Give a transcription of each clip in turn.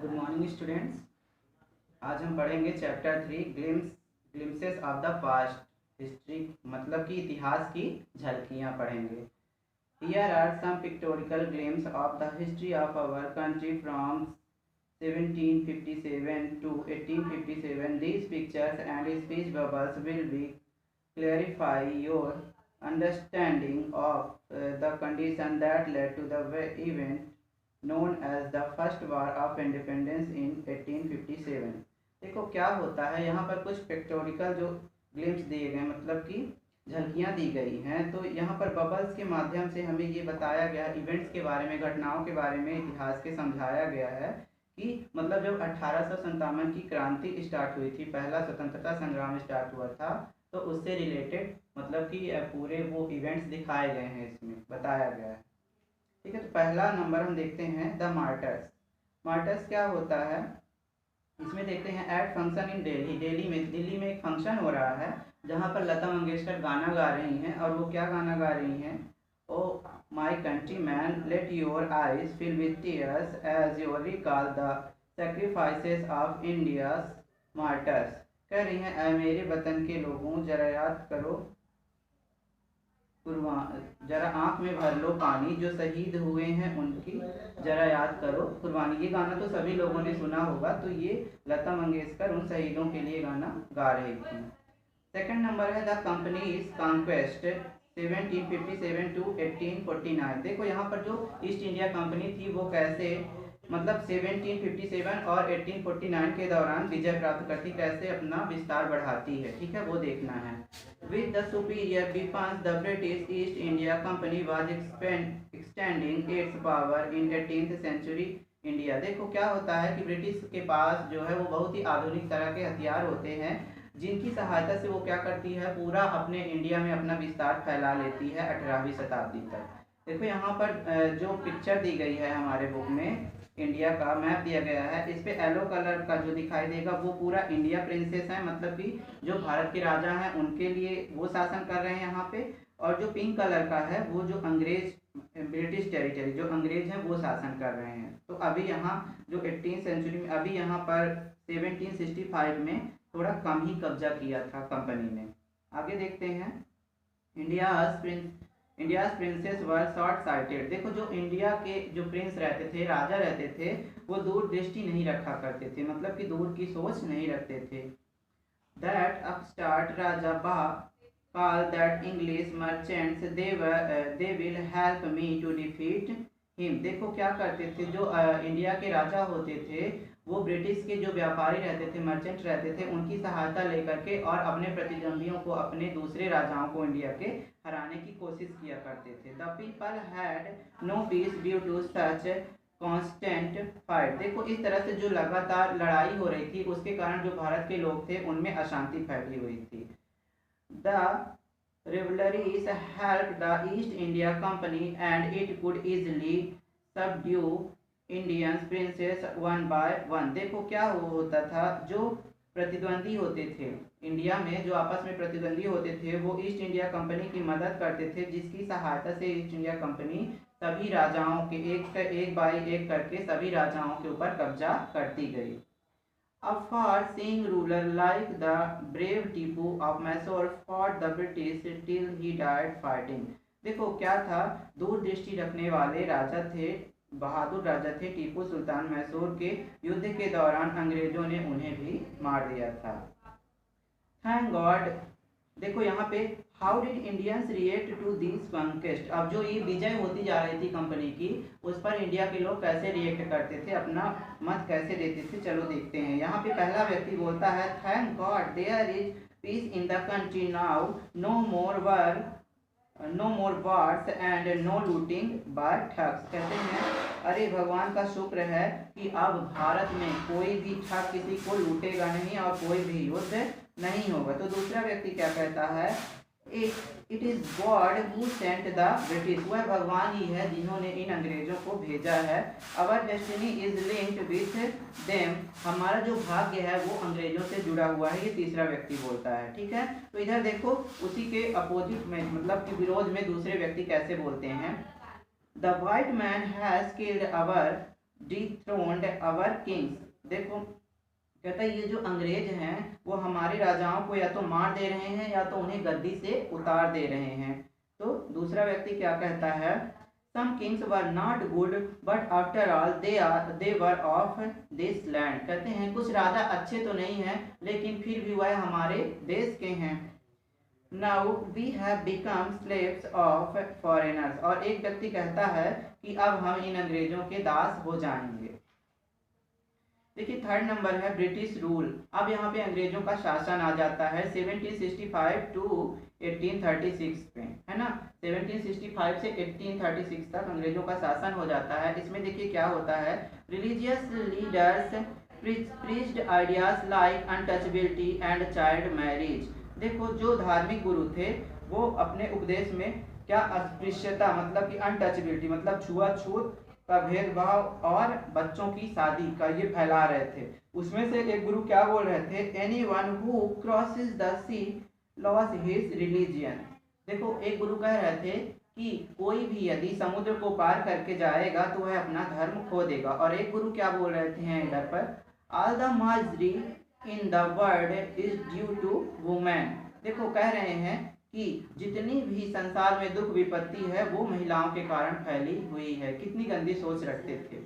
Good morning students. आज हम पढ़ेंगे chapter 3 glimpses of the past history, मतलब कि इतिहास की झलकियाँ पढ़ेंगे। Here are some pictorial glimpse of the history of our country from 1757 to 1857. These pictures and speech bubbles will be clarify your understanding of the condition that led to the event known as the first war of independence in 1857. देखो क्या होता है, यहाँ पर कुछ pictorial जो glimpse दिए गए, मतलब कि झलकियाँ दी गई हैं। तो यहाँ पर बबल्स के माध्यम से हमें ये बताया गया, इवेंट्स के बारे में, घटनाओं के बारे में, इतिहास के समझाया गया है कि मतलब जब 1857 की क्रांति स्टार्ट हुई थी, पहला स्वतंत्रता संग्राम स्टार्ट हुआ था, तो उससे रिलेटेड मतलब कि पूरे वो इवेंट्स दिखाए गए हैं, इसमें बताया गया है। ठीक है, तो पहला नंबर हम देखते हैं द मार्टर्स। मार्टर्स क्या होता है, इसमें देखते हैं at function in Delhi. Delhi में एक फंक्शन हो रहा है जहाँ पर लता मंगेशकर गाना गा रही हैं, और वो क्या गाना गा रही हैं? O my countryman, let your eyes fill with tears as you recall the sacrifices of India's martyrs. कह रही हैं, ऐ मेरे वतन के लोगों, जरा याद करो, जरा आंख में भर लो पानी, जो शहीद हुए हैं उनकी जरा याद करो कुर्बानी। ये गाना तो सभी लोगों ने सुना होगा। तो ये लता मंगेशकर उन शहीदों के लिए गाना गा रही थी। सेकंड नंबर है द कंपनीज कॉन्क्वेस्ट 1757 to 1849। देखो यहाँ पर जो ईस्ट इंडिया कंपनी थी वो कैसे मतलब 1757 और 1849 के दौरान विजय प्राप्त करती, कैसे अपना विस्तार बढ़ाती है। ठीक है, वो देखना है। With the superior weapons the British East India Company was extending its power in 18th century India. देखो क्या होता है कि ब्रिटिश के पास जो है वो बहुत ही आधुनिक तरह के हथियार होते हैं, जिनकी सहायता से वो क्या करती है, पूरा अपने इंडिया में अपना विस्तार फैला लेती है 18वीं शताब्दी तक। देखो यहाँ पर जो पिक्चर दी गई है हमारे बुक में, इंडिया का मैप दिया गया है। इस पे येलो कलर का जो दिखाई देगा वो पूरा इंडिया प्रिंसेस है, मतलब कि जो भारत के राजा हैं उनके लिए वो शासन कर रहे हैं यहाँ पे। और जो पिंक कलर का है वो जो अंग्रेज, ब्रिटिश टेरिटरी, जो अंग्रेज हैं वो शासन कर रहे हैं। तो अभी यहाँ जो 18th सेंचुरी में, अभी यहाँ पर 1765 में थोड़ा कम ही कब्जा किया था कंपनी ने। आगे देखते हैं, इंडियाज प्रिंसेस वर शॉर्ट साइटेड। देखो जो इंडिया के जो प्रिंस रहते थे, राजा रहते थे, वो दूर दृष्टि नहीं रखा करते थे, मतलब कि दूर की सोच नहीं रखते थे। दैट अपस्टार्ट राजा बा call that English merchants they will help me to defeat him। देखो क्या करते थे, जो इंडिया के राजा होते थे वो ब्रिटिश के जो व्यापारी रहते थे, मर्चेंट रहते थे, उनकी सहायता लेकर के और अपने प्रतिद्वंदियों को, अपने दूसरे राजाओं को इंडिया के हराने की कोशिश किया करते थे। The people had no peace due to such constant fight. देखो इस तरह से जो लगातार लड़ाई हो रही थी उसके कारण जो भारत के लोग थे उनमें अशांति फैली हुई थी। The rivalries helped the East India Company and it could easily subdue Indian princes one by one। देखो क्या होता था, जो प्रतिद्वंदी होते थे इंडिया में, जो आपस में प्रतिद्वंदी होते थे, वो ईस्ट इंडिया कंपनी की मदद करते थे, जिसकी सहायता से ईस्ट इंडिया कंपनी सभी राजाओं के एक बाई एक करके सभी राजाओं के ऊपर कब्जा करती गई। A far-seeing ruler like the brave Tipu of Mysore fought the British till he died fighting। देखो क्या था, दूरदृष्टि रखने वाले राजा थे, बहादुर राजा थे टीपू सुल्तान मैसूर के। युद्ध के दौरान अंग्रेजों ने उन्हें भी मार दिया था। Thank God. देखो यहाँ पे how did Indians react to this conquest. अब जो ये विजय होती जा रही थी कंपनी की, उस पर इंडिया के लोग कैसे रिएक्ट करते थे, अपना मत कैसे देते थे, चलो देखते हैं। यहाँ पे पहला व्यक्ति बोलता है, thank God there is peace in the country now, no more wars and no looting by thugs. कहते हैं अरे भगवान का शुक्र है कि अब भारत में कोई भी ठग किसी को लूटेगा नहीं और कोई भी युद्ध नहीं होगा। तो दूसरा व्यक्ति क्या कहता है, it is God who sent the British. वह भगवान ही है जिन्होंने इन अंग्रेजों को भेजा है। Our destiny is linked with them. हमारा जो भाग्य है वो अंग्रेजों से जुड़ा हुआ है, ये तीसरा व्यक्ति बोलता है। ठीक है, तो इधर देखो उसी के अपोजिट में, मतलब कि विरोध में दूसरे व्यक्ति कैसे बोलते हैं। The white man has killed our dethroned our kings. देखो कहता है ये जो अंग्रेज हैं वो हमारे राजाओं को या तो मार दे रहे हैं या तो उन्हें गद्दी से उतार दे रहे हैं। तो दूसरा व्यक्ति क्या कहता है, some kings were not good but after all they were of this land. कहते हैं कुछ राजा अच्छे तो नहीं हैं लेकिन फिर भी वह हमारे देश के हैं। Now we have become slaves of foreigners. और एक व्यक्ति कहता है कि अब हम इन अंग्रेजों के दास हो जाएंगे। देखिए थर्ड नंबर है ब्रिटिश रूल। अब यहाँ पे अंग्रेजों का शासन आ जाता है 1765 टू 1836 पे, है ना। 1765 से 1836 तक अंग्रेजों का शासन हो जाता है। इसमें देखिए क्या होता है, religious leaders preached ideas like untouchability and child marriage. देखो जो धार्मिक गुरु थे वो अपने उपदेश में क्या अस्पृश्यता मतलब कि अनटचेबिलिटी मतलब छुआछूत का भेदभाव और बच्चों की शादी का ये फैला रहे थे। उसमें से एक गुरु क्या बोल रहे थे, anyone who crosses the sea loses his religion. देखो एक गुरु कह रहे थे कि कोई भी यदि समुद्र को पार करके जाएगा तो वह अपना धर्म खो देगा। और एक गुरु क्या बोल रहे थे इधर पर, all the misery in the world is due to women. देखो कह रहे हैं कि जितनी भी संसार में दुख विपत्ति है वो महिलाओं के कारण फैली हुई है। कितनी गंदी सोच रखते थे।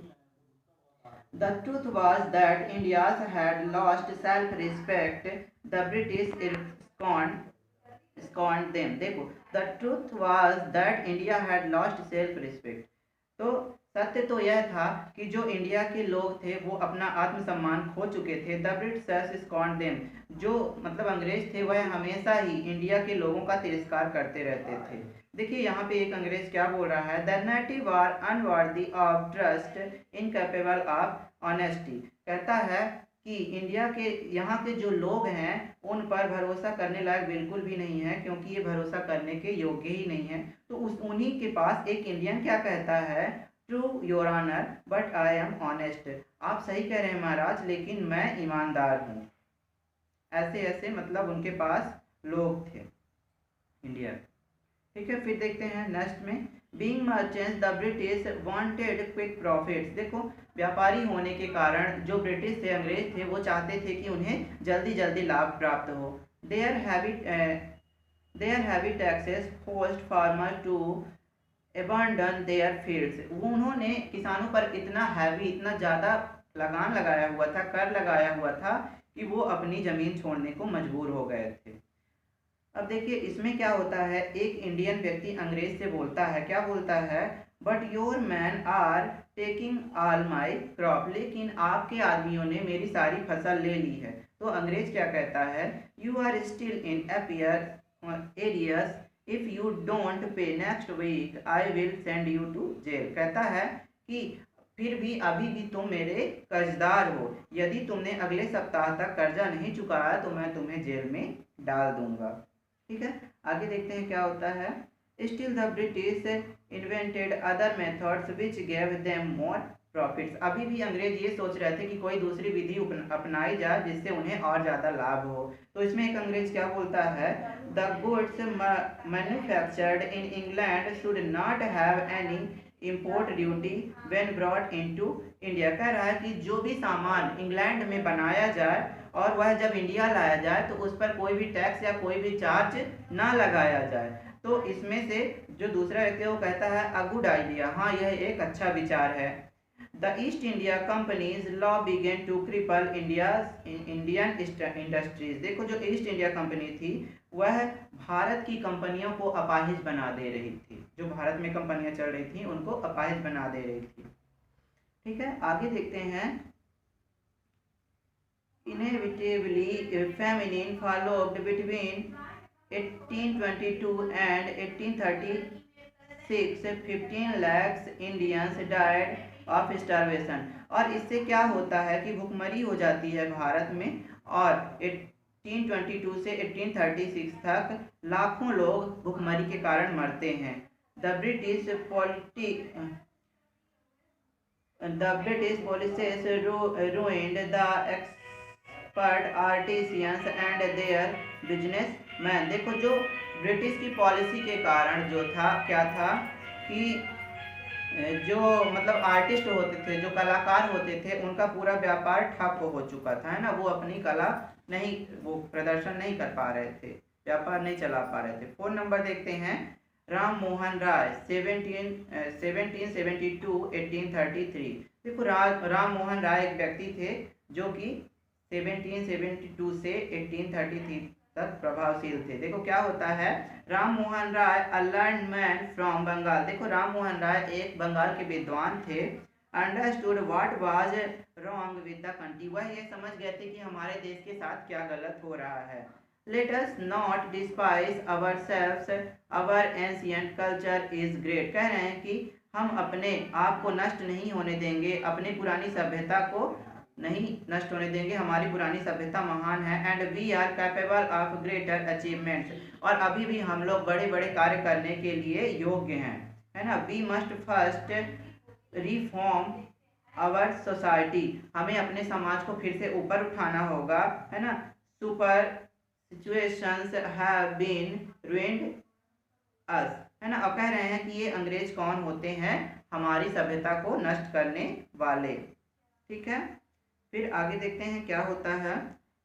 The truth was that India had lost self-respect. The British scorned them. देखो the truth was that India had lost self-respect. तो सत्य तो यह था कि जो इंडिया के लोग थे वो अपना आत्मसम्मान खो चुके थे। द ब्रिटिश स्कॉर्न्ड देम, जो मतलब अंग्रेज थे वह हमेशा ही इंडिया के लोगों का तिरस्कार करते रहते थे। देखिए यहाँ पे एक अंग्रेज क्या बोल रहा है, the native are unworthy of trust incapable of honesty. कहता है कि इंडिया के यहाँ के जो लोग हैं उन पर भरोसा करने लायक बिल्कुल भी नहीं है क्योंकि ये भरोसा करने के योग्य ही नहीं है। तो उन्हीं के पास एक इंडियन क्या कहता है, true your honour but I am honest. आप सही कह रहे हैं महाराज लेकिन मैं ईमानदार हूँ। ऐसे ऐसे मतलब उनके पास लोग थे इंडिया। ठीक है फिर देखते हैं नेक्स्ट में, being merchants the British wanted quick profits. देखो व्यापारी होने के कारण जो ब्रिटिश थे अंग्रेज थे वो चाहते थे कि उन्हें जल्दी जल्दी लाभ प्राप्त हो। Their heavy taxes forced farmer to abandon their fields। उन्होंने किसानों पर इतना हैवी इतना ज़्यादा लगान लगाया हुआ था, कर लगाया हुआ था कि वो अपनी ज़मीन छोड़ने को मजबूर हो गए थे। अब देखिए इसमें क्या होता है, एक इंडियन व्यक्ति अंग्रेज से बोलता है, क्या बोलता है, but your man are taking all my crop. लेकिन आपके आदमियों ने मेरी सारी फसल ले ली है। तो अंग्रेज क्या कहता है, you are still in arrears if you don't pay next week I will send you to jail. कहता है कि फिर भी अभी भी तुम मेरे कर्जदार हो, यदि तुमने अगले सप्ताह तक कर्जा नहीं चुकाया तो मैं तुम्हें जेल में डाल दूंगा। ठीक है आगे देखते हैं क्या होता है, still the British invented other methods which gave them more profits. अभी भी अंग्रेज ये सोच रहे थे कि कोई दूसरी विधि अपनाई जाए जिससे उन्हें और ज़्यादा लाभ हो। तो इसमें एक अंग्रेज क्या बोलता है, the goods manufactured in England should not have any import duty when brought into India. कह रहा है कि जो भी सामान इंग्लैंड में बनाया जाए और वह जब इंडिया लाया जाए तो उस पर कोई भी टैक्स या कोई भी चार्ज ना लगाया जाए। तो इसमें से जो दूसरा व्यक्ति वो कहता है अ गुड आइडिया, हाँ यह एक अच्छा विचार है। The East India Company's law began to cripple Indian industries। देखो जो ईस्ट इंडिया कंपनी थी वह भारत की कंपनियों को अपाहिज बना दे रही थी। जो भारत में कंपनियां चल रही थी उनको अपाहिज बना दे रही थी। ठीक है आगे देखते हैं, inevitably famine followed between 1822 and 1836 15 lakhs Indians died of starvation. और इससे क्या होता है कि भुखमरी हो जाती है भारत में और 1822 से 1836 तक लाखों लोग भुखमरी के कारण मरते हैं। The British policies ruined the expert artisans and their businessmen। देखो जो ब्रिटिश की पॉलिसी के कारण जो था क्या था कि जो मतलब आर्टिस्ट होते थे, जो कलाकार होते थे, उनका पूरा व्यापार ठप हो चुका था, है ना। वो अपनी कला नहीं, वो प्रदर्शन नहीं कर पा रहे थे, व्यापार नहीं चला पा रहे थे। 4 नंबर देखते हैं, राम मोहन राय 1772-1833। देखो राम मोहन राय एक व्यक्ति थे जो कि 1772 से 1833 तक प्रभावशील थे। देखो क्या होता है, राम मोहन राय अ लर्न्ड मैन फ्रॉम बंगाल। देखो राम मोहन राय एक बंगाल के विद्वान थे। Understood what was wrong with the country, वह ये समझ गए थे कि हमारे देश के साथ क्या गलत हो रहा है। Let us not despise our selves, our ancient culture is great. कह रहे हैं कि हम अपने आप को नष्ट नहीं होने देंगे, अपनी पुरानी सभ्यता को नहीं नष्ट होने देंगे, हमारी पुरानी सभ्यता महान है। And we are capable of greater achievements, और अभी भी हम लोग बड़े बड़े कार्य करने के लिए योग्य हैं, है ना। We must first reform our society, हमें अपने समाज को फिर से ऊपर उठाना होगा, है ना। Super situations have been ruined us, है ना। अब कह रहे हैं कि ये अंग्रेज कौन होते हैं, हमारी सभ्यता को नष्ट करने वाले, ठीक है। फिर आगे देखते हैं क्या होता है।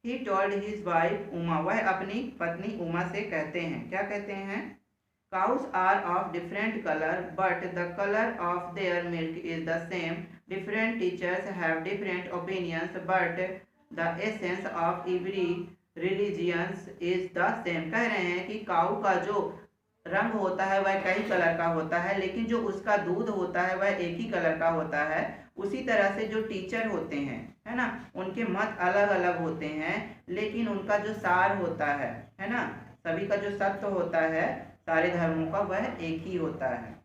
He told his wife Uma, वह अपनी पत्नी उमा से कहते हैं, क्या कहते हैं, cows are of different colour but the colour of their milk is the same, different teachers have different opinions but the essence of every religions is the same. कह रहे हैं कि काऊ का जो रंग होता है वह कई कलर का होता है, लेकिन जो उसका दूध होता है वह एक ही कलर का होता है। उसी तरह से जो टीचर होते हैं, है ना, उनके मत अलग अलग होते हैं, लेकिन उनका जो सार होता है ना, सभी का जो सत्य होता है सारे धर्मों का, वह एक ही होता है।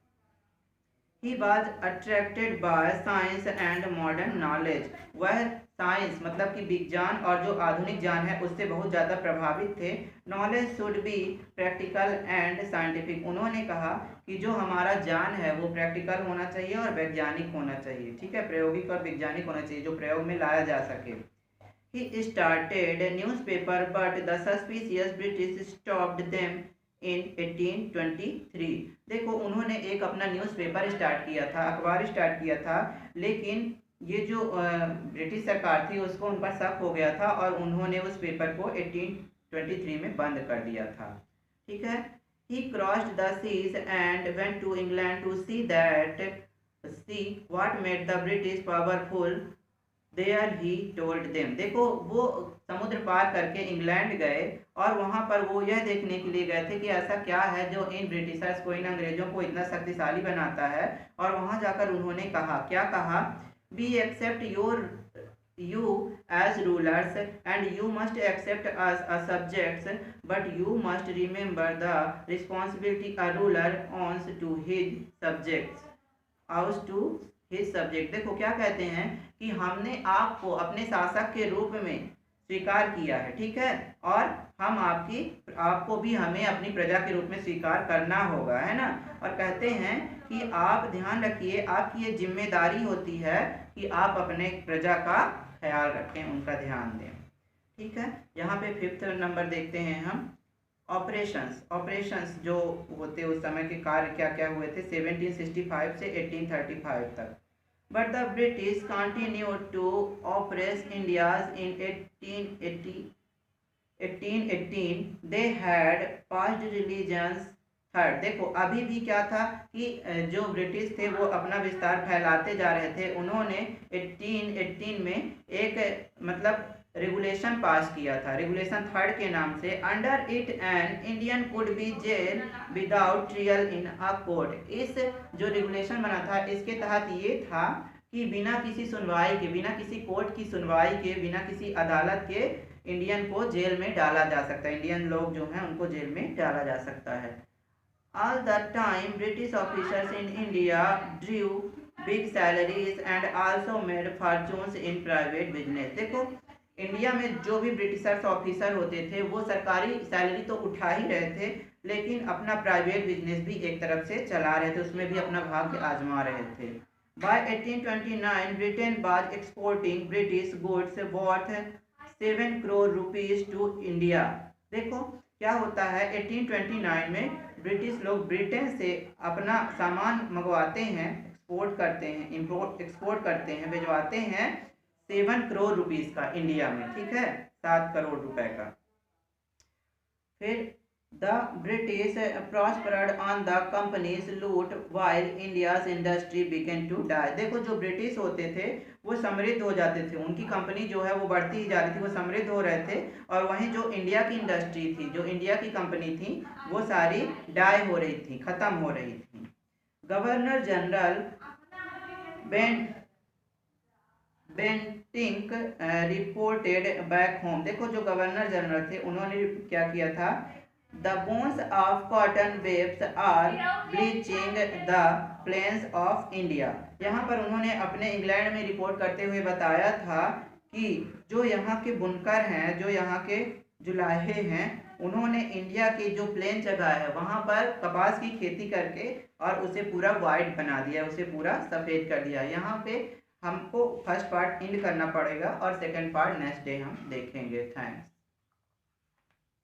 He was attracted by science and modern knowledge, वह साइंस मतलब कि विज्ञान और जो आधुनिक ज्ञान है उससे बहुत ज़्यादा प्रभावित थे। Knowledge should be practical and scientific, उन्होंने कहा कि जो हमारा ज्ञान है वो प्रैक्टिकल होना चाहिए और वैज्ञानिक होना चाहिए, ठीक है, प्रायोगिक और वैज्ञानिक होना चाहिए, जो प्रयोग में लाया जा सके। He started newspaper but the suspicious British stopped them in 1823। देखो उन्होंने एक अपना न्यूज़पेपर स्टार्ट किया था, अखबार स्टार्ट किया था, लेकिन ये जो ब्रिटिश सरकार थी उसको उन पर शक हो गया था और उन्होंने उस पेपर को 1823 में बंद कर दिया था, ठीक है। He crossed the seas and went to England to see what made the British powerful there he told them. देखो वो समुद्र पार करके इंग्लैंड गए और वहां पर वो यह देखने के लिए गए थे कि ऐसा क्या है जो इन ब्रिटिशर्स को, इन अंग्रेजों को इतना शक्तिशाली बनाता है। और वहां जाकर उन्होंने कहा, क्या कहा, we accept you as rulers and you must accept us as subjects, but you must remember the responsibility a ruler owns to his subjects, owes to his subject। देखो क्या कहते हैं कि हमने आपको अपने शासक के रूप में स्वीकार किया है, ठीक है, और हम आपको भी हमें अपनी प्रजा के रूप में स्वीकार करना होगा, है ना। और कहते हैं कि आप ध्यान रखिए, आपकी ये जिम्मेदारी होती है कि आप अपने प्रजा का ख्याल रखें, उनका ध्यान दें, ठीक है। यहाँ पे 5th नंबर देखते हैं हम, ऑपरेशंस जो होते उस समय के कार्य क्या क्या हुए थे 1765 से 1835 तक। But the British continued to oppress India in 1818। They had passed religions third. देखो अभी भी क्या था कि जो ब्रिटिश थे वो अपना विस्तार फैलाते जा रहे थे। उन्होंने 1818 में एक मतलब रेगुलेशन पास किया था, रेगुलेशन थर्ड के नाम से। Under it an Indian could be jail without trial in a court. इस जो रेगुलेशन बना था इसके तहत ये था कि बिना किसी सुनवाई के, बिना किसी कोर्ट की सुनवाई के, बिना किसी अदालत के इंडियन को जेल में डाला जा सकता है, इंडियन लोग जो हैं उनको जेल में डाला जा सकता है। All the time British officers in India drew big salaries and also made fortunes in private business। देखो इंडिया में जो भी ब्रिटिशर्स ऑफिसर होते थे वो सरकारी सैलरी तो उठा ही रहे थे, लेकिन अपना प्राइवेट बिजनेस भी एक तरफ से चला रहे थे, उसमें भी अपना भाग्य आजमा रहे थे। By 1829 Britain was exporting British goods worth 7 crore rupees to India। देखो क्या होता है 1829 में ब्रिटिश लोग ब्रिटेन से अपना सामान मंगवाते हैं, एक्सपोर्ट करते हैं, इम्पोर्ट एक्सपोर्ट करते हैं, भिजवाते हैं 7 करोड़ रुपीस का इंडिया में, ठीक है, 7 करोड़ रुपए का। फिर the British prospered on the companies loot while India's industry began to die. देखो जो ब्रिटिश होते थे वो समृद्ध हो जाते थे, उनकी कंपनी जो है वो बढ़ती ही जा रही थी, वो समृद्ध हो रहे थे, और वहीं जो इंडिया की इंडस्ट्री थी, जो इंडिया की कंपनी थी, वो सारी डाई हो रही थी, खत्म हो रही थी। Governor General Bentinck reported back home. देखो जो गवर्नर जनरल थे उन्होंने क्या किया था, the bones of cotton weavers are bleaching the plains of India. यहाँ पर उन्होंने अपने इंग्लैंड में रिपोर्ट करते हुए बताया था कि जो यहाँ के बुनकर हैं, जो यहाँ के जुलाहे हैं, उन्होंने इंडिया की जो प्लेन जगह है वहाँ पर कपास की खेती करके और उसे पूरा वाइट बना दिया, उसे पूरा सफ़ेद कर दिया। यहाँ पे हमको फर्स्ट पार्ट एंड करना पड़ेगा और सेकंड पार्ट नेक्स्ट डे हम देखेंगे। थैंक्स।